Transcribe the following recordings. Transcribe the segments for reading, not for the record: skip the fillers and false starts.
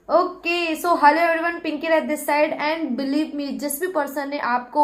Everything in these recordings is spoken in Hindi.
Okay so hello everyone, Pinki at this side and believe me, जिस भी पर्सन ने आपको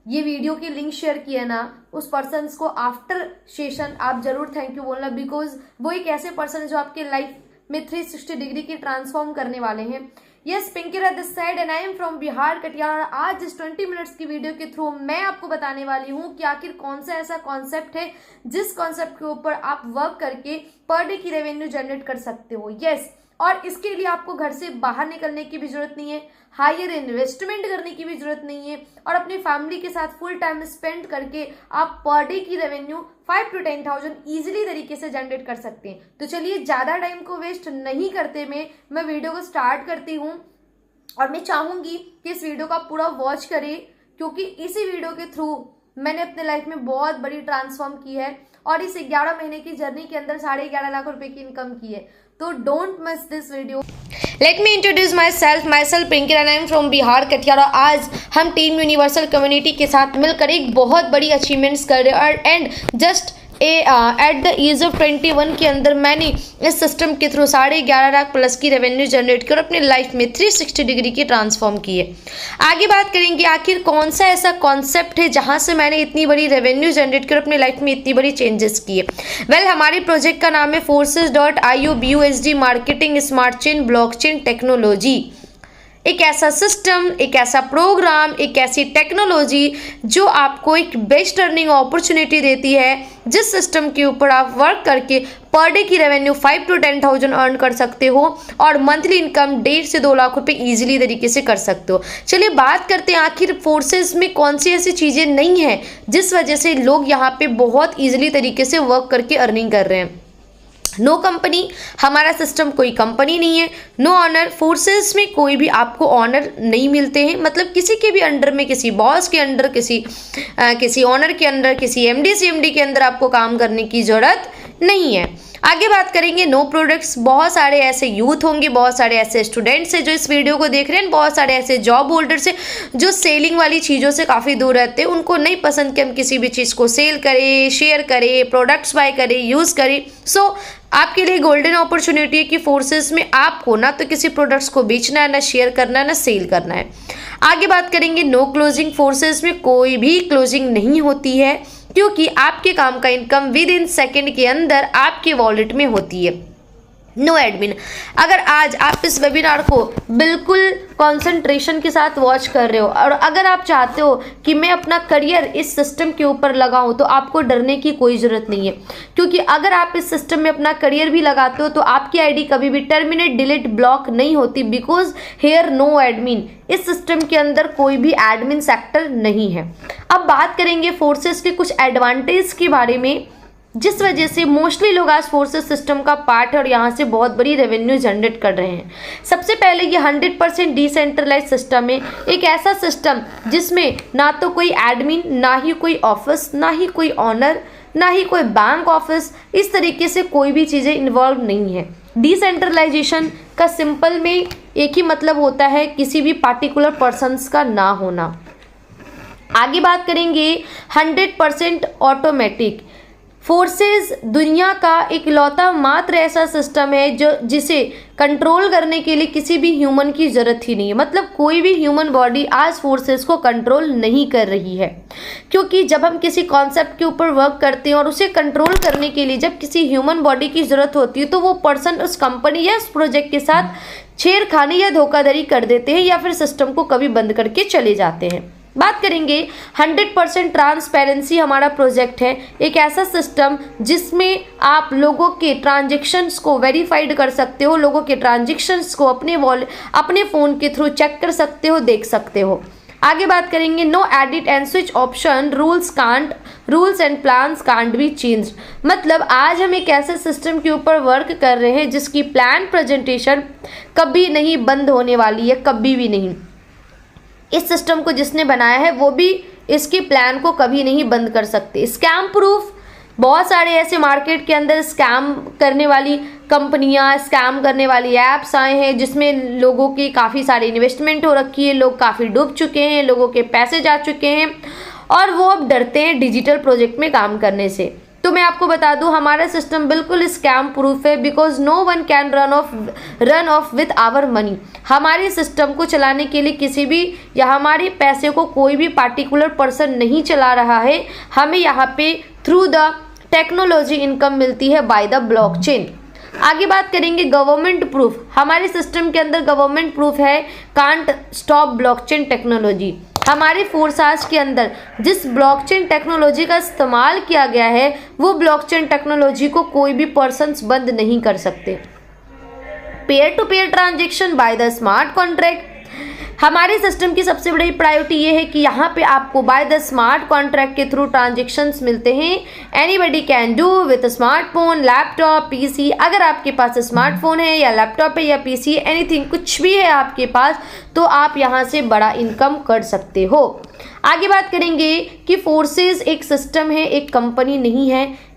ये वीडियो की लिंक शेयर किया ना, उस पर्सन को आफ्टर सेशन आप जरूर थैंक यू बोलना, बिकॉज वो एक ऐसे पर्सन है जो आपके लाइफ में 360 डिग्री की ट्रांसफॉर्म करने वाले हैं। Yes, Pinki at this side and I am from Bihar Katihar. आज इस 20 मिनट्स की वीडियो के थ्रू मैं आपको बताने वाली हूँ कि आखिर कौन सा ऐसा कॉन्सेप्ट है जिस कॉन्सेप्ट के ऊपर आप वर्क करके पर डे की रेवेन्यू जनरेट कर सकते हो। यस, और इसके लिए आपको घर से बाहर निकलने की भी जरूरत नहीं है, हायर इन्वेस्टमेंट करने की भी जरूरत नहीं है, और अपनी फैमिली के साथ फुल टाइम स्पेंड करके आप पर डे की रेवेन्यू 5 to 10,000 इजीली तरीके से जनरेट कर सकते हैं। तो चलिए ज्यादा टाइम को वेस्ट नहीं करते मैं वीडियो को स्टार्ट करती हूँ, और मैं चाहूंगी कि इस वीडियो को आप पूरा वॉच करें, क्योंकि इसी वीडियो के थ्रू मैंने अपने लाइफ में बहुत बड़ी ट्रांसफॉर्म की है और इस 11 महीने की जर्नी के अंदर 11.5 लाख रुपए की इनकम की है। तो don't miss this video. Let me introduce myself Pinki and I am from Bihar Katihar. आज हम टीम यूनिवर्सल कम्युनिटी के साथ मिलकर एक बहुत बड़ी अचीवमेंट्स कर रहे हैं, and just at the age of 21 के अंदर मैंने इस सिस्टम के थ्रू 11.5 लाख प्लस की रेवेन्यू जनरेट की और अपनी लाइफ में 360 डिग्री की ट्रांसफॉर्म की है। आगे बात करेंगे आखिर कौन सा ऐसा कॉन्सेप्ट है जहां से मैंने इतनी बड़ी रेवेन्यू जनरेट कर अपनी लाइफ में इतनी बड़ी चेंजेस की है। वेल, हमारे प्रोजेक्ट का नाम है Forces.io BUSD marketing smart chain blockchain technology. एक ऐसा सिस्टम, एक ऐसा प्रोग्राम, एक ऐसी टेक्नोलॉजी जो आपको एक बेस्ट अर्निंग अपॉर्चुनिटी देती है, जिस सिस्टम के ऊपर आप वर्क करके पर डे की रेवेन्यू 5 to 10,000 अर्न कर सकते हो और मंथली इनकम 1.5 से 2 लाख रुपए इजीली तरीके से कर सकते हो। चलिए बात करते हैं आखिर फोर्सेस में कौन सी ऐसी चीज़ें नहीं हैं जिस वजह से लोग यहाँ पे बहुत ईजिली तरीके से वर्क करके अर्निंग कर रहे हैं। नो कंपनी, हमारा सिस्टम कोई कंपनी नहीं है। नो ऑनर, फोर्सेस में कोई भी आपको ऑनर नहीं मिलते हैं, मतलब किसी के भी अंडर में, किसी बॉस के अंडर, किसी ऑनर के अंडर, किसी एमडी सीएमडी के अंदर आपको काम करने की जरूरत नहीं है। आगे बात करेंगे नो प्रोडक्ट्स। बहुत सारे ऐसे यूथ होंगे, बहुत सारे ऐसे स्टूडेंट्स हैं जो इस वीडियो को देख रहे हैं, बहुत सारे ऐसे जॉब होल्डर्स हैं जो सेलिंग वाली चीज़ों से काफ़ी दूर रहते हैं। उनको नहीं पसंद कि हम किसी भी चीज़ को सेल करें, शेयर करें, प्रोडक्ट्स बाय करें, यूज़ करें। सो आपके लिए गोल्डन अपॉर्चुनिटी है कि फोर्सेस में आपको ना तो किसी प्रोडक्ट्स को बेचना है, ना शेयर करना है, ना सेल करना है। आगे बात करेंगे नो क्लोजिंग। फोर्सेस में कोई भी क्लोजिंग नहीं होती है, क्योंकि आपके काम का इनकम विद इन सेकेंड के अंदर आपके वॉलेट में होती है। No admin. अगर आज आप इस वेबिनार को बिल्कुल कंसंट्रेशन के साथ वॉच कर रहे हो और अगर आप चाहते हो कि मैं अपना करियर इस सिस्टम के ऊपर लगाऊं, तो आपको डरने की कोई ज़रूरत नहीं है, क्योंकि अगर आप इस सिस्टम में अपना करियर भी लगाते हो तो आपकी आईडी कभी भी टर्मिनेट, डिलीट, ब्लॉक नहीं होती, बिकॉज हेयर नो एडमिन। इस सिस्टम के अंदर कोई भी एडमिन सेक्टर नहीं है। अब बात करेंगे फोर्सेस के कुछ एडवांटेज के बारे में, जिस वजह से मोस्टली लोग आज फोर्सेस सिस्टम का पार्ट है और यहाँ से बहुत बड़ी रेवेन्यू जनरेट कर रहे हैं। सबसे पहले ये 100% डिसेंट्रलाइज सिस्टम है, एक ऐसा सिस्टम जिसमें ना तो कोई एडमिन, ना ही कोई ऑफिस, ना ही कोई ऑनर, ना ही कोई बैंक ऑफिस, इस तरीके से कोई भी चीज़ें इन्वॉल्व नहीं है। डिसेंट्रलाइजेशन का सिंपल में एक ही मतलब होता है, किसी भी पार्टिकुलर पर्सन्स का ना होना। आगे बात करेंगे 100% ऑटोमेटिक। फोर्सेस दुनिया का इकलौता मात्र ऐसा सिस्टम है जिसे कंट्रोल करने के लिए किसी भी ह्यूमन की ज़रूरत ही नहीं है, मतलब कोई भी ह्यूमन बॉडी आज फोर्सेस को कंट्रोल नहीं कर रही है, क्योंकि जब हम किसी कॉन्सेप्ट के ऊपर वर्क करते हैं और उसे कंट्रोल करने के लिए जब किसी ह्यूमन बॉडी की ज़रूरत होती है, तो वो पर्सन उस कंपनी या उस प्रोजेक्ट के साथ छेड़खानी या धोखाधड़ी कर देते हैं या फिर सिस्टम को कभी बंद करके चले जाते हैं। बात करेंगे 100% ट्रांसपेरेंसी। हमारा प्रोजेक्ट है एक ऐसा सिस्टम जिसमें आप लोगों के ट्रांजेक्शन्स को वेरीफाइड कर सकते हो, लोगों के ट्रांजेक्शन्स को अपने फ़ोन के थ्रू चेक कर सकते हो, देख सकते हो। आगे बात करेंगे no edit and switch option, rules and plans can't be change. मतलब आज हम एक ऐसे सिस्टम के ऊपर वर्क कर रहे हैं जिसकी प्लान प्रेजेंटेशन कभी नहीं बंद होने वाली है, कभी भी नहीं। इस सिस्टम को जिसने बनाया है वो भी इसके प्लान को कभी नहीं बंद कर सकते। Scam proof. बहुत सारे ऐसे मार्केट के अंदर स्कैम करने वाली कंपनियां, स्कैम करने वाली ऐप्स आए हैं जिसमें लोगों की काफ़ी सारी इन्वेस्टमेंट हो रखी है, लोग काफ़ी डूब चुके हैं, लोगों के पैसे जा चुके हैं और वो अब डरते हैं डिजिटल प्रोजेक्ट में काम करने से। तो मैं आपको बता दूं हमारा सिस्टम बिल्कुल स्कैम प्रूफ है, because no one can run off with our money. हमारे सिस्टम को चलाने के लिए किसी भी या हमारे पैसे को कोई भी पार्टिकुलर पर्सन नहीं चला रहा है। हमें यहाँ पे थ्रू द टेक्नोलॉजी इनकम मिलती है बाय द ब्लॉकचेन। आगे बात करेंगे गवर्नमेंट प्रूफ। हमारे सिस्टम के अंदर गवर्नमेंट प्रूफ है कांट स्टॉप ब्लॉकचेन टेक्नोलॉजी। हमारे फोर्साज के अंदर जिस ब्लॉकचेन टेक्नोलॉजी का इस्तेमाल किया गया है वो ब्लॉकचेन टेक्नोलॉजी को कोई भी पर्सन्स बंद नहीं कर सकते। Pair to pair transaction by the smart contract. हमारे सिस्टम की सबसे बड़ी प्रायोरिटी ये है कि यहाँ पे आपको बाय द स्मार्ट कॉन्ट्रैक्ट के थ्रू ट्रांजेक्शन्स मिलते हैं। Anybody can do with smartphone, laptop, PC. अगर आपके पास स्मार्टफोन है या लैपटॉप है या पीसी, एनीथिंग कुछ भी है आपके पास, तो आप यहाँ से बड़ा इनकम कर सकते हो। आगे बात करेंगे कि फोर्सेस एक सिस्टम है, एक कंपनी नहीं है,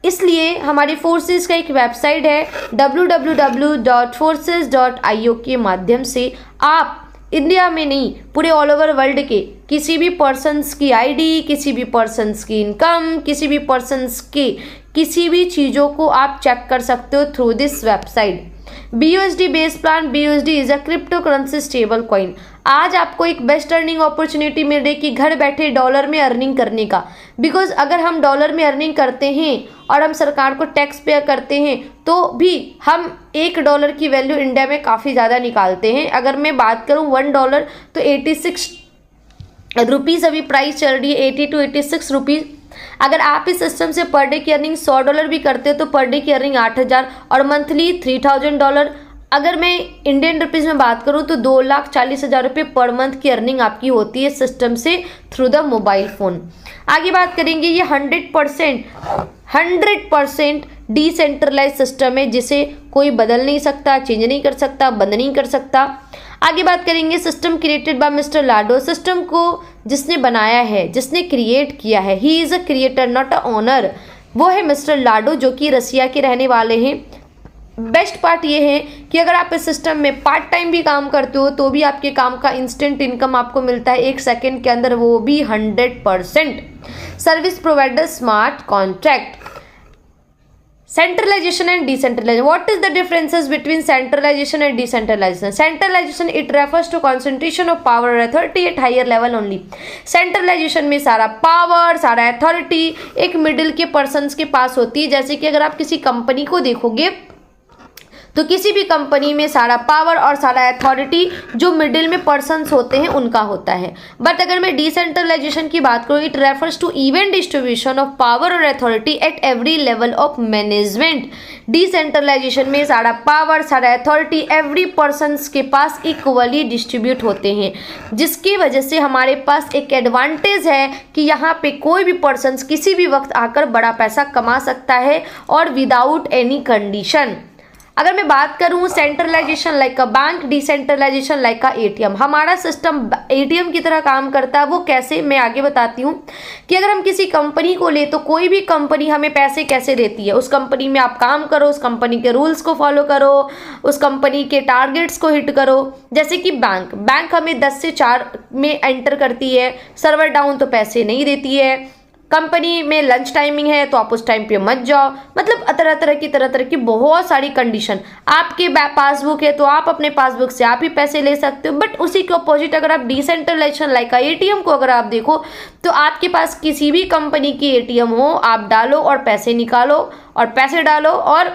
इसलिए हमारी फोर्सेस का एक वेबसाइट है www.forces.io के माध्यम से आप इंडिया में नहीं पूरे ऑल ओवर वर्ल्ड के किसी भी पर्सन्स की आईडी, किसी भी पर्सन्स की इनकम, किसी भी पर्सन्स के किसी भी चीज़ों को आप चेक कर सकते हो through this website. BUSD base plan. BUSD is a crypto currency stable coin. आज आपको एक बेस्ट अर्निंग अपॉर्चुनिटी मिल रही है कि घर बैठे डॉलर में अर्निंग करने का। बिकॉज अगर हम डॉलर में अर्निंग करते हैं और हम सरकार को टैक्स पे करते हैं तो भी हम $1 की वैल्यू इंडिया में काफ़ी ज़्यादा निकालते हैं। अगर मैं बात करूँ $1 तो 86 रुपीज़ अभी प्राइस चल रही है, 80 to 86 रुपीज़। अगर आप इस सिस्टम से पर डे की अर्निंग $100 भी करते हो तो पर डे की अर्निंग 8,000 और मंथली $3,000। अगर मैं इंडियन रुपीज़ में बात करूं तो 2,40,000 रुपये पर मंथ की अर्निंग आपकी होती है सिस्टम से थ्रू द मोबाइल फ़ोन। आगे बात करेंगे ये 100% डिसेंट्रलाइज सिस्टम है जिसे कोई बदल नहीं सकता, चेंज नहीं कर सकता, बंद नहीं कर सकता। आगे बात करेंगे system created by mister Lado. System को जिसने बनाया है, जिसने क्रिएट किया है, he is a creator not a owner, वो है मिस्टर लाडो जो कि रसिया के रहने वाले हैं। बेस्ट पार्ट ये है कि अगर आप इस सिस्टम में पार्ट टाइम भी काम करते हो तो भी आपके काम का इंस्टेंट इनकम आपको मिलता है 1 सेकेंड के अंदर, वो भी 100%। Service provider smart contract. Centralization and decentralization. What is the differences between centralization and decentralization? Centralization it refers to concentration of power or authority at higher level only. Centralization में सारा पावर, सारा अथॉरिटी एक मिडिल के पर्सन्स के पास होती है। जैसे कि अगर आप किसी कंपनी को देखोगे तो किसी भी कंपनी में सारा पावर और सारा अथॉरिटी जो मिडिल में पर्सन्स होते हैं उनका होता है। बट अगर मैं डिसेंट्रलाइजेशन की बात करूँ, it refers to even distribution of power और authority at every level of management. Decentralisation में सारा पावर, सारा अथॉरिटी एवरी पर्सन्स के पास इक्वली डिस्ट्रीब्यूट होते हैं, जिसकी वजह से हमारे पास एक एडवांटेज है कि यहाँ पे कोई भी पर्सन्स किसी भी वक्त आकर बड़ा पैसा कमा सकता है और विदाउट एनी कंडीशन। अगर मैं बात करूं centralisation like a bank, decentralisation like a ATM। हमारा सिस्टम ATM की तरह काम करता है। वो कैसे, मैं आगे बताती हूं कि अगर हम किसी कंपनी को ले तो कोई भी कंपनी हमें पैसे कैसे देती है, उस कंपनी में आप काम करो, उस कंपनी के रूल्स को फॉलो करो, उस कंपनी के टारगेट्स को हिट करो। जैसे कि बैंक हमें 10 से 4 में एंटर करती है, सर्वर डाउन तो पैसे नहीं देती है, कंपनी में लंच टाइमिंग है तो आप उस टाइम पे मत जाओ। मतलब तरह तरह की बहुत सारी कंडीशन। आपके पासबुक है तो आप अपने पासबुक से आप ही पैसे ले सकते हो। बट उसी के अपोजिट अगर आप डिसेंट्रलाइजेशन लाइक ATM को अगर आप देखो तो आपके पास किसी भी कंपनी की ATM हो, आप डालो और पैसे निकालो और पैसे डालो और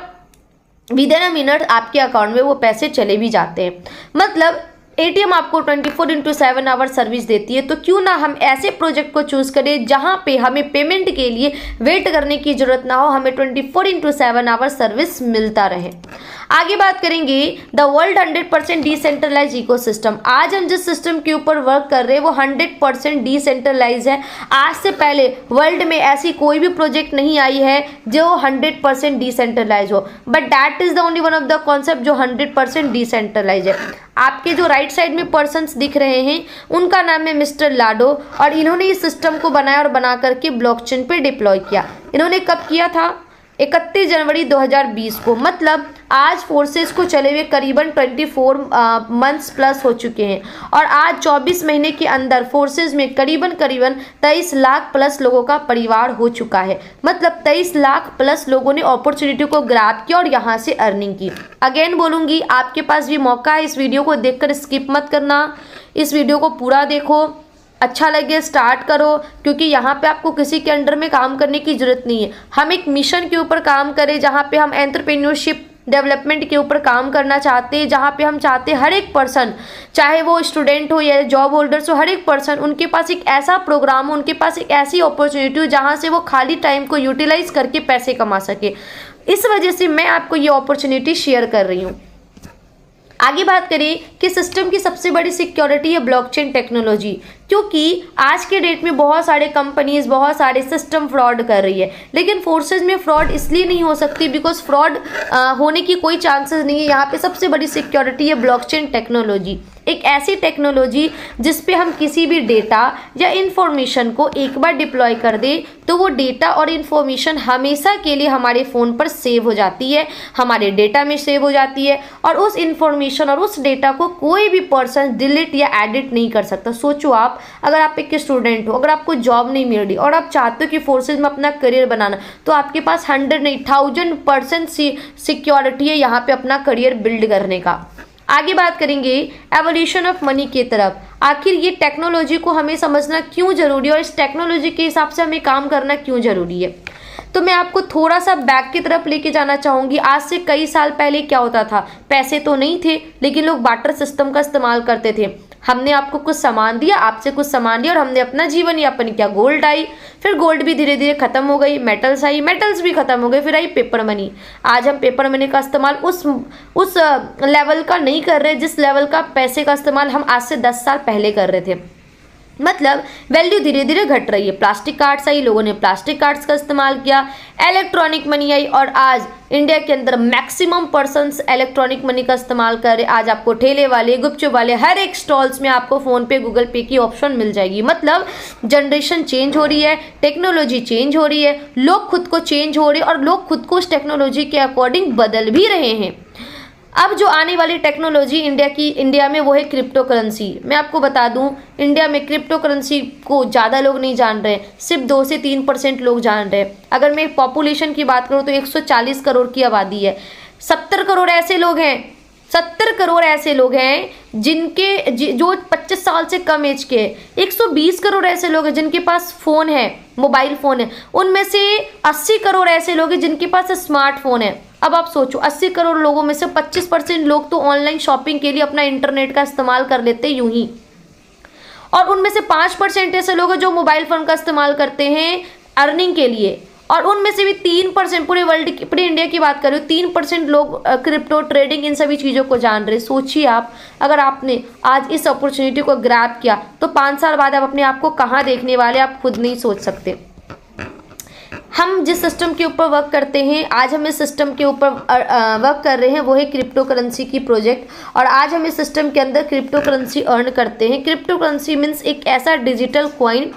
विद इन अ मिनट आपके अकाउंट में वो पैसे चले भी जाते हैं। मतलब ATM आपको 24/7 आवर सर्विस देती है। तो क्यों ना हम ऐसे प्रोजेक्ट को चूज करें जहां पे हमें पेमेंट के लिए वेट करने की जरूरत ना हो, हमें 24/7 आवर सर्विस मिलता रहे। आगे बात करेंगे द वर्ल्ड 100% डिसेंट्रलाइज इकोसिस्टम। आज हम जिस सिस्टम के ऊपर वर्क कर रहे हैं वो 100% डिसेंट्रलाइज है। आज से पहले वर्ल्ड में ऐसी कोई भी प्रोजेक्ट नहीं आई है जो 100% डिसेंट्रलाइज हो, but that is the only one of the concept जो 100% डिसेंट्रलाइज है। आपके जो राइट साइड में पर्सन्स दिख रहे हैं उनका नाम है मिस्टर लाडो और इन्होंने इस सिस्टम को बनाया और बना करके ब्लॉकचेन पे डिप्लॉय किया। इन्होंने कब किया था? 31 जनवरी 2020 को, मतलब आज फोर्सेस को चले हुए करीबन 24 मंथ्स प्लस हो चुके हैं और आज 24 महीने के अंदर फोर्सेस में करीबन 23 लाख प्लस लोगों का परिवार हो चुका है। मतलब 23 लाख प्लस लोगों ने अपॉर्चुनिटी को ग्रैब किया और यहाँ से अर्निंग की। अगेन बोलूँगी, आपके पास भी मौका है, इस वीडियो को देखकर स्किप मत करना, इस वीडियो को पूरा देखो, अच्छा लगे स्टार्ट करो, क्योंकि यहाँ पे आपको किसी के अंडर में काम करने की जरूरत नहीं है। हम एक मिशन के ऊपर काम करें जहाँ पे हम एंटरप्रेन्योरशिप डेवलपमेंट के ऊपर काम करना चाहते हैं, जहाँ पे हम चाहते हैं हर एक पर्सन, चाहे वो स्टूडेंट हो या जॉब होल्डर्स हो, हर एक पर्सन उनके पास एक ऐसा प्रोग्राम हो, उनके पास एक ऐसी अपॉर्चुनिटी हो जहाँ से वो खाली टाइम को यूटिलाइज करके पैसे कमा सके। इस वजह से मैं आपको ये अपॉर्चुनिटी शेयर कर रही हूँ। आगे बात करें कि सिस्टम की सबसे बड़ी सिक्योरिटी है ब्लॉकचेन टेक्नोलॉजी, क्योंकि आज के डेट में बहुत सारे कंपनीज बहुत सारे सिस्टम फ्रॉड कर रही है, लेकिन फोर्सेस में फ्रॉड इसलिए नहीं हो सकती बिकॉज फ्रॉड होने की कोई चांसेस नहीं है। यहाँ पे सबसे बड़ी सिक्योरिटी है ब्लॉकचेन टेक्नोलॉजी, एक ऐसी टेक्नोलॉजी जिस पे हम किसी भी डेटा या इन्फॉर्मेशन को एक बार डिप्लॉय कर दे तो वो डेटा और इन्फॉर्मेशन हमेशा के लिए हमारे फ़ोन पर सेव हो जाती है, हमारे डेटा में सेव हो जाती है और उस इन्फॉर्मेशन और उस डेटा को कोई भी पर्सन डिलीट या एडिट नहीं कर सकता। सोचो आप, अगर आप एक स्टूडेंट हो, अगर आपको जॉब नहीं मिल रही और आप चाहते हो कि फोर्सेज में अपना करियर बनाना, तो आपके पास 100 नहीं 1000% सिक्योरिटी है यहाँ पे अपना करियर बिल्ड करने का। आगे बात करेंगे एवोल्यूशन ऑफ मनी की तरफ। आखिर ये टेक्नोलॉजी को हमें समझना क्यों जरूरी है और इस टेक्नोलॉजी के हिसाब से हमें काम करना क्यों जरूरी है, तो मैं आपको थोड़ा सा बैक की तरफ लेके जाना चाहूँगी। आज से कई साल पहले क्या होता था, पैसे तो नहीं थे लेकिन लोग बार्टर सिस्टम का इस्तेमाल करते थे। हमने आपको कुछ सामान दिया, आपसे कुछ सामान लिया और हमने अपना जीवन यापन किया। गोल्ड आई, फिर गोल्ड भी धीरे धीरे खत्म हो गई, मेटल्स आई, मेटल्स भी खत्म हो गए, फिर आई पेपर मनी। आज हम पेपर मनी का इस्तेमाल उस लेवल का नहीं कर रहे जिस लेवल का पैसे का इस्तेमाल हम आज से 10 साल पहले कर रहे थे। मतलब वैल्यू धीरे धीरे घट रही है। प्लास्टिक कार्ड्स आई, लोगों ने प्लास्टिक कार्ड्स का इस्तेमाल किया, इलेक्ट्रॉनिक मनी आई और आज इंडिया के अंदर मैक्सिमम पर्सन्स इलेक्ट्रॉनिक मनी का इस्तेमाल कर रहे। आज आपको ठेले वाले, गुपचुप वाले, हर एक स्टॉल्स में आपको फोन पे, गूगल पे की ऑप्शन मिल जाएगी। मतलब जनरेशन चेंज हो रही है, टेक्नोलॉजी चेंज हो रही है, लोग खुद को चेंज हो रहे हैं और लोग खुद को उस टेक्नोलॉजी के अकॉर्डिंग बदल भी रहे हैं। अब जो आने वाली टेक्नोलॉजी इंडिया में वो है क्रिप्टो करेंसी। मैं आपको बता दूं, इंडिया में क्रिप्टो करेंसी को ज़्यादा लोग नहीं जान रहे, सिर्फ 2 से 3% लोग जान रहे हैं। अगर मैं पॉपुलेशन की बात करूं तो 140 करोड़ की आबादी है। 70 करोड़ ऐसे लोग हैं, 70 करोड़ ऐसे लोग हैं जिनके जो 25 साल से कम एज के हैं। 120 करोड़ ऐसे लोग हैं जिनके पास फ़ोन है, मोबाइल फ़ोन है। उनमें से 80 करोड़ ऐसे लोग हैं जिनके पास स्मार्टफोन है। अब आप सोचो, 80 करोड़ लोगों में से 25% लोग तो ऑनलाइन शॉपिंग के लिए अपना इंटरनेट का इस्तेमाल कर लेते हैं यूं ही, और उनमें से 5% ऐसे लोग हैं जो मोबाइल फ़ोन का इस्तेमाल करते हैं अर्निंग के लिए, और उनमें से भी 3% पूरे वर्ल्ड की, पूरे इंडिया की बात करें, 3% लोग क्रिप्टो ट्रेडिंग इन सभी चीज़ों को जान रहे। सोचिए आप, अगर आपने आज इस अपॉर्चुनिटी को ग्रैब किया तो 5 साल बाद आप अपने आप को कहाँ देखने वाले, आप खुद नहीं सोच सकते। हम जिस सिस्टम के ऊपर वर्क करते हैं, आज हम इस सिस्टम के ऊपर वर्क कर रहे हैं, वो है क्रिप्टो करेंसी की प्रोजेक्ट, और आज हम इस सिस्टम के अंदर क्रिप्टो करेंसी अर्न करते हैं। क्रिप्टो करेंसी मीन्स एक ऐसा डिजिटल कॉइन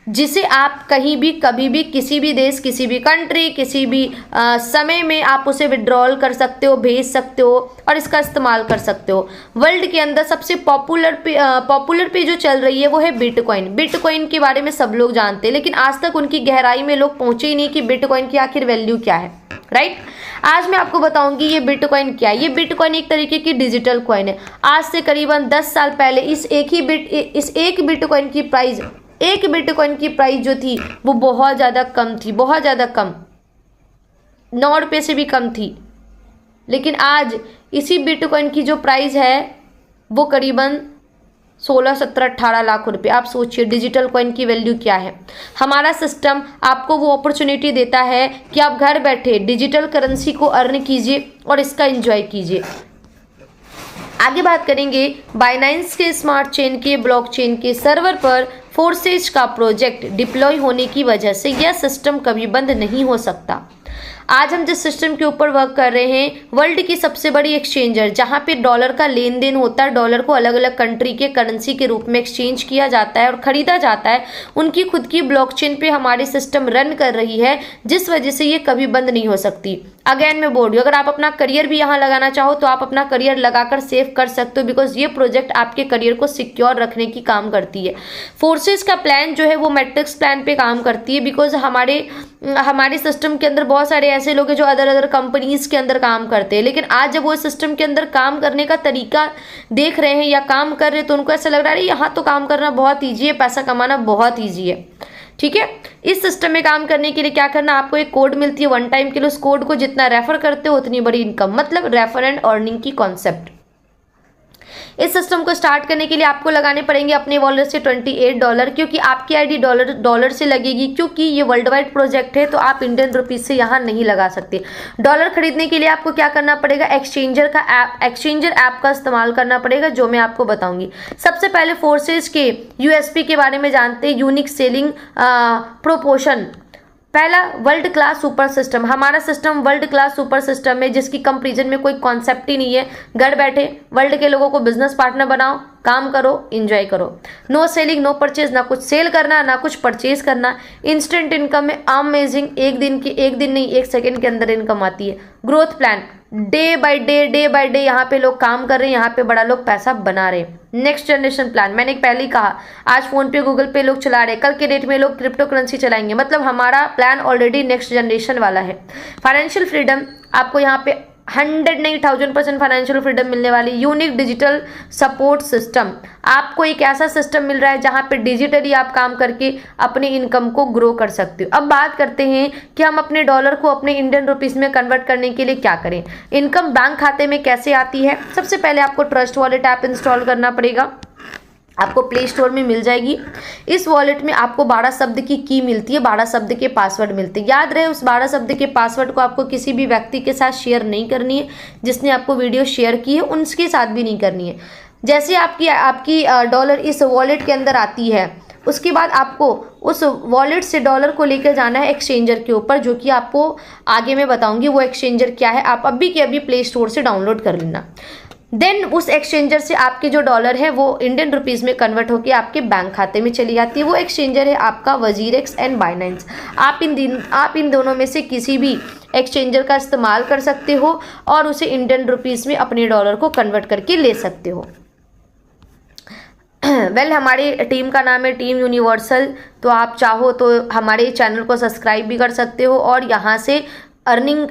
जिसे आप कहीं भी, कभी भी, किसी भी देश, किसी भी कंट्री, किसी भी समय में आप उसे विड्रॉल कर सकते हो, भेज सकते हो और इसका इस्तेमाल कर सकते हो। वर्ल्ड के अंदर सबसे पॉपुलर पे जो चल रही है वो है बिटकॉइन। बिटकॉइन के बारे में सब लोग जानते हैं, लेकिन आज तक उनकी गहराई में लोग पहुंचे ही नहीं कि बिटकॉइन की आखिर वैल्यू क्या है, राइट। आज मैं आपको बताऊंगी ये बिटकॉइन क्या है। ये बिटकॉइन एक तरीके की डिजिटल कॉइन है। आज से करीबन 10 साल पहले इस एक बिटकॉइन की प्राइस, एक बिटकॉइन की प्राइस जो थी वो बहुत ज़्यादा कम थी, बहुत ज़्यादा कम, 9 रुपये से भी कम थी। लेकिन आज इसी बिटकॉइन की जो प्राइस है वो करीबन 16, 17, 18 लाख रुपए। आप सोचिए डिजिटल कॉइन की वैल्यू क्या है। हमारा सिस्टम आपको वो अपॉर्चुनिटी देता है कि आप घर बैठे डिजिटल करेंसी को अर्न कीजिए और इसका एंजॉय कीजिए। आगे बात करेंगे बाइनेंस के स्मार्ट चेन के ब्लॉकचेन के सर्वर पर फोर्सेज का प्रोजेक्ट डिप्लॉय होने की वजह से यह सिस्टम कभी बंद नहीं हो सकता। आज हम जिस सिस्टम के ऊपर वर्क कर रहे हैं, वर्ल्ड की सबसे बड़ी एक्सचेंजर जहां पे डॉलर का लेन देन होता है, डॉलर को अलग अलग कंट्री के करेंसी के रूप में एक्सचेंज किया जाता है और खरीदा जाता है, उनकी खुद की ब्लॉकचेन पे हमारी सिस्टम रन कर रही है, जिस वजह से ये कभी बंद नहीं हो सकती। अगेन मैं बोल रही हूँ, अगर आप अपना करियर भी यहाँ लगाना चाहो तो आप अपना करियर लगाकर सेव कर सकते हो, बिकॉज ये प्रोजेक्ट आपके करियर को सिक्योर रखने की काम करती है। फोर्सेस का प्लान जो है वो मैट्रिक्स प्लान पे काम करती है, बिकॉज हमारे सिस्टम के अंदर बहुत सारे ऐसे लोग हैं जो अदर अदर कंपनीज के अंदर काम करते हैं, लेकिन आज जब वो सिस्टम के अंदर काम करने का तरीका देख रहे हैं या काम कर रहे हैं तो उनको ऐसा लग रहा है यहाँ तो काम करना बहुत ईजी है, पैसा कमाना बहुत ईजी है। ठीक है, इस सिस्टम में काम करने के लिए क्या करना, आपको एक कोड मिलती है वन टाइम के लिए, उस कोड को जितना रेफर करते हो उतनी बड़ी इनकम, मतलब रेफर एंड अर्निंग की कॉन्सेप्ट। इस सिस्टम को स्टार्ट करने के लिए आपको लगाने पड़ेंगे अपने वॉलेट से $28, क्योंकि आपकी आईडी डॉलर से लगेगी, क्योंकि ये वर्ल्ड वाइड प्रोजेक्ट है तो आप इंडियन रुपीज से यहाँ नहीं लगा सकते। डॉलर खरीदने के लिए आपको क्या करना पड़ेगा, एक्सचेंजर ऐप का इस्तेमाल करना पड़ेगा, जो मैं आपको बताऊंगी। सबसे पहले फोर्सेस के यूएसपी के बारे में जानते हैं, यूनिक सेलिंग प्रोपोर्शन। पहला, वर्ल्ड क्लास सुपर सिस्टम। हमारा system world class super system है, जिसकी कंपैरिजन में कोई कॉन्सेप्ट ही नहीं है। घर बैठे वर्ल्ड के लोगों को बिजनेस पार्टनर बनाओ, काम करो, एंजॉय करो। नो सेलिंग, नो परचेज, ना कुछ सेल करना ना कुछ परचेज करना। इंस्टेंट इनकम है, अमेजिंग, एक दिन नहीं 1 सेकेंड के अंदर इनकम आती है। Growth plan, day by day यहाँ पे लोग काम कर रहे हैं, यहाँ पे बड़ा लोग पैसा बना रहे हैं। नेक्स्ट जनरेशन प्लान, मैंने पहले ही कहा, आज फोन पे गूगल पे लोग चला रहे हैं, कल के डेट में लोग क्रिप्टो करेंसी चलाएंगे, मतलब हमारा प्लान ऑलरेडी नेक्स्ट जनरेशन वाला है। फाइनेंशियल फ्रीडम, आपको यहाँ पे 100 नहीं 1000% फाइनेंशियल फ्रीडम मिलने वाली। यूनिक डिजिटल सपोर्ट सिस्टम, आपको एक ऐसा सिस्टम मिल रहा है जहां पे डिजिटली आप काम करके अपनी इनकम को ग्रो कर सकते हो। अब बात करते हैं कि हम अपने डॉलर को अपने इंडियन रुपीस में कन्वर्ट करने के लिए क्या करें, इनकम बैंक खाते में कैसे आती है। सबसे पहले आपको ट्रस्ट वॉलेट ऐप इंस्टॉल करना पड़ेगा, आपको प्ले स्टोर में मिल जाएगी। इस वॉलेट में आपको 12 शब्द की की मिलती है, 12 शब्द के पासवर्ड मिलते हैं। याद रहे, उस 12 शब्द के पासवर्ड को आपको किसी भी व्यक्ति के साथ शेयर नहीं करनी है, जिसने आपको वीडियो शेयर की है उनके साथ भी नहीं करनी है। जैसे आपकी डॉलर इस वॉलेट के अंदर आती है, उसके बाद आपको उस वॉलेट से डॉलर को लेकर जाना है एक्सचेंजर के ऊपर, जो कि आपको आगे मैं बताऊंगी वो एक्सचेंजर क्या है। आप अभी के अभी प्ले स्टोर से डाउनलोड कर लेना। देन उस एक्सचेंजर से आपके जो डॉलर है वो इंडियन रुपीस में कन्वर्ट होकर आपके बैंक खाते में चली जाती है। वो एक्सचेंजर है आपका वजीरेक्स एंड बाइनेंस। आप इन दोनों में से किसी भी एक्सचेंजर का इस्तेमाल कर सकते हो और उसे इंडियन रुपीस में अपने डॉलर को कन्वर्ट करके ले सकते हो। वेल, हमारी टीम का नाम है टीम यूनिवर्सल, तो आप चाहो तो हमारे चैनल को सब्सक्राइब भी कर सकते हो और यहाँ से अर्निंग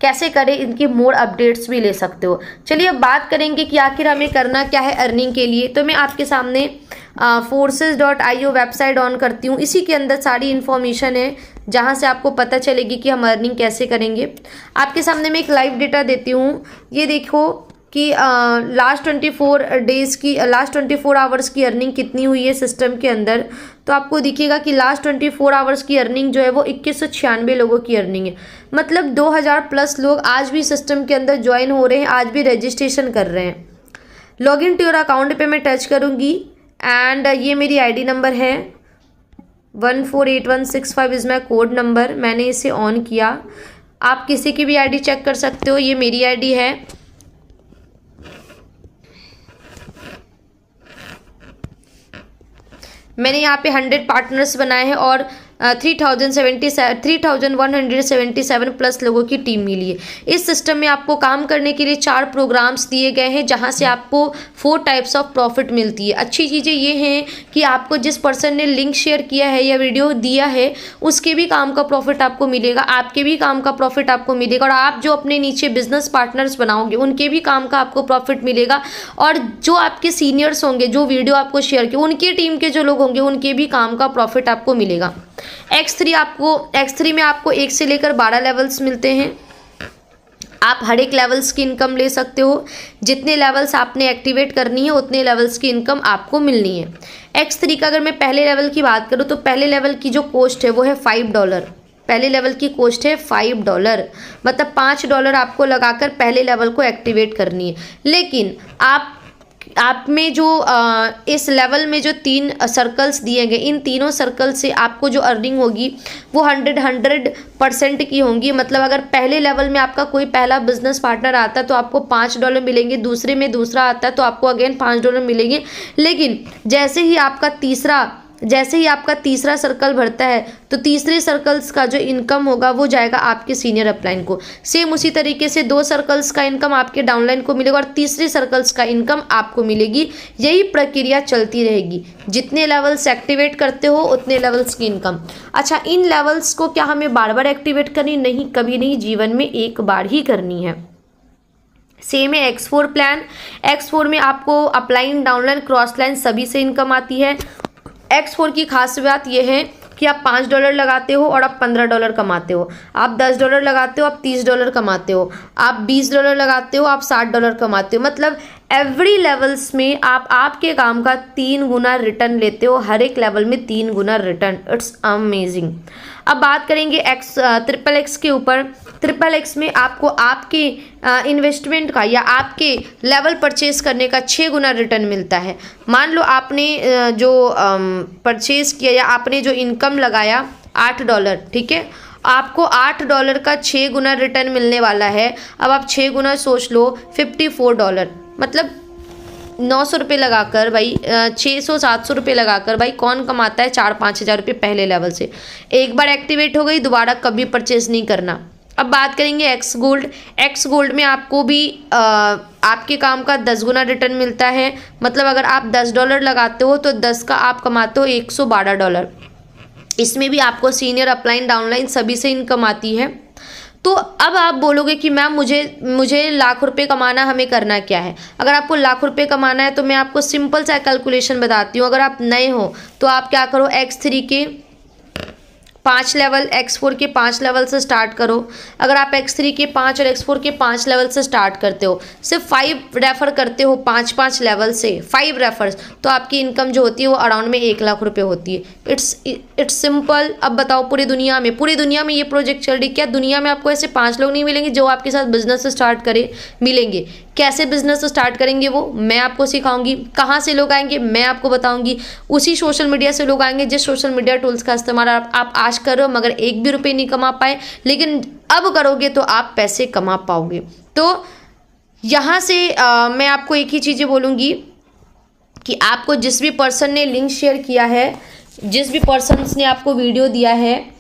कैसे करें इनकी मोर अपडेट्स भी ले सकते हो। चलिए अब बात करेंगे कि आखिर हमें करना क्या है अर्निंग के लिए। तो मैं आपके सामने forces.io वेबसाइट ऑन करती हूँ। इसी के अंदर सारी इन्फॉर्मेशन है जहाँ से आपको पता चलेगी कि हम अर्निंग कैसे करेंगे। आपके सामने मैं एक लाइव डेटा देती हूँ। ये देखो कि लास्ट 24 आवर्स की अर्निंग कितनी हुई है सिस्टम के अंदर। तो आपको दिखेगा कि लास्ट 24 आवर्स की अर्निंग जो है वो 2196 लोगों की अर्निंग है। मतलब 2000 प्लस लोग आज भी सिस्टम के अंदर ज्वाइन हो रहे हैं, आज भी रजिस्ट्रेशन कर रहे हैं। Log in to your account पे मैं टच करूँगी एंड ये मेरी आईडी नंबर है 148165 इज़ माई कोड नंबर। मैंने इसे ऑन किया। आप किसी की भी आईडी चेक कर सकते हो, ये मेरी आईडी है। मैंने यहाँ पे 100 पार्टनर्स बनाए हैं और 3177 प्लस लोगों की टीम मिली है। इस सिस्टम में आपको काम करने के लिए 4 प्रोग्राम्स दिए गए हैं, जहां से आपको 4 टाइप्स ऑफ प्रॉफिट मिलती है। अच्छी चीज़ें ये हैं कि आपको जिस पर्सन ने लिंक शेयर किया है या वीडियो दिया है उसके भी काम का प्रॉफिट आपको मिलेगा, आपके भी काम का प्रॉफिट आपको मिलेगा, और आप जो अपने नीचे बिजनेस पार्टनर्स बनाओगे उनके भी काम का आपको प्रॉफिट मिलेगा, और जो आपके सीनियर्स होंगे जो वीडियो आपको शेयर किए उनकी टीम के जो लोग होंगे उनके भी काम का प्रॉफिट आपको मिलेगा। X3 में आपको 1 से लेकर 12 लेवल्स मिलते हैं। आप हर एक लेवल्स की इनकम ले सकते हो। जितने लेवल्स आपने एक्टिवेट करनी है उतने लेवल्स की इनकम आपको मिलनी है। X3 का अगर मैं पहले लेवल की बात करूँ तो पहले लेवल की जो कॉस्ट है वो है $5। पहले लेवल की कॉस्ट है $5, मतलब $5 आपको लगाकर पहले लेवल को एक्टिवेट करनी है। लेकिन आप आप में जो इस लेवल में जो 3 सर्कल्स दिए गए, इन तीनों सर्कल से आपको जो अर्निंग होगी वो 100% की होंगी। मतलब अगर पहले लेवल में आपका कोई पहला बिजनेस पार्टनर आता है तो आपको $5 मिलेंगे, दूसरे में दूसरा आता है तो आपको अगेन $5 मिलेंगे। लेकिन जैसे ही आपका तीसरा सर्कल भरता है तो तीसरे सर्कल्स का जो इनकम होगा वो जाएगा आपके सीनियर अपलाइन को। सेम उसी तरीके से 2 सर्कल्स का इनकम आपके डाउनलाइन को मिलेगा और तीसरे सर्कल्स का इनकम आपको मिलेगी। यही प्रक्रिया चलती रहेगी, जितने लेवल्स एक्टिवेट करते हो उतने लेवल्स की इनकम। अच्छा, इन लेवल्स को क्या हमें बार बार एक्टिवेट करनी? नहीं, कभी नहीं, जीवन में एक बार ही करनी है। सेम है X4 प्लान। X4 में आपको अपलाइन, डाउनलाइन, क्रॉस लाइन सभी से इनकम आती है। X4 की खास बात यह है कि आप $5 लगाते हो और आप $15 कमाते हो। आप $10 लगाते हो, आप $30 कमाते हो। आप $20 लगाते हो, आप $60 कमाते हो। मतलब एवरी लेवल्स में आप आपके काम का 3 गुना रिटर्न लेते हो, हर एक लेवल में 3 गुना रिटर्न। It's amazing. अब बात करेंगे XXX के ऊपर। XXX में आपको आपके इन्वेस्टमेंट का या आपके लेवल परचेज करने का 6 गुना रिटर्न मिलता है। मान लो आपने जो परचेज किया या आपने जो इनकम लगाया $8, ठीक है, आपको $8 का 6 गुना रिटर्न मिलने वाला है। अब आप 6 गुना सोच लो, $54, मतलब 900 रुपये लगाकर भाई, 600-700 रुपये लगाकर भाई कौन कमाता है 4-5 हज़ार रुपये पहले लेवल से। एक बार एक्टिवेट हो गई, दोबारा कभी परचेज नहीं करना। अब बात करेंगे एक्स गोल्ड में आपको भी आपके काम का 10 गुना रिटर्न मिलता है। मतलब अगर आप $10 लगाते हो तो 10 का आप कमाते हो $112। इसमें भी आपको सीनियर, अपलाइन, डाउनलाइन सभी से इनकम आती है। तो अब आप बोलोगे कि मैम मुझे लाख रुपए कमाना, हमें करना क्या है? अगर आपको लाख रुपए कमाना है तो मैं आपको सिंपल सा कैलकुलेशन बताती हूँ। अगर आप नए हो तो आप क्या करो, X3 के 5 लेवल, X4 के 5 लेवल से स्टार्ट करो। अगर आप X3 के 5 और X4 के 5 लेवल से स्टार्ट करते हो, सिर्फ 5 रेफर करते हो 5-5 लेवल से, 5 रेफर्स, तो आपकी इनकम जो होती है वो अराउंड में 1 लाख रुपए होती है। It's simple. अब बताओ, पूरी दुनिया में ये प्रोजेक्ट चल रही, क्या दुनिया में आपको ऐसे 5 लोग नहीं मिलेंगे जो आपके साथ बिजनेस स्टार्ट करे? मिलेंगे। कैसे बिजनेस स्टार्ट करेंगे वो मैं आपको सिखाऊंगी। कहाँ से लोग आएंगे मैं आपको बताऊंगी। उसी सोशल मीडिया से लोग आएंगे जिस सोशल मीडिया टूल्स का इस्तेमाल आप आज कर रहे हो मगर एक भी रुपये नहीं कमा पाए, लेकिन अब करोगे तो आप पैसे कमा पाओगे। तो यहाँ से मैं आपको एक ही चीज़ें बोलूँगी कि आपको जिस भी पर्सन ने लिंक शेयर किया है, जिस भी पर्सन ने आपको वीडियो दिया है,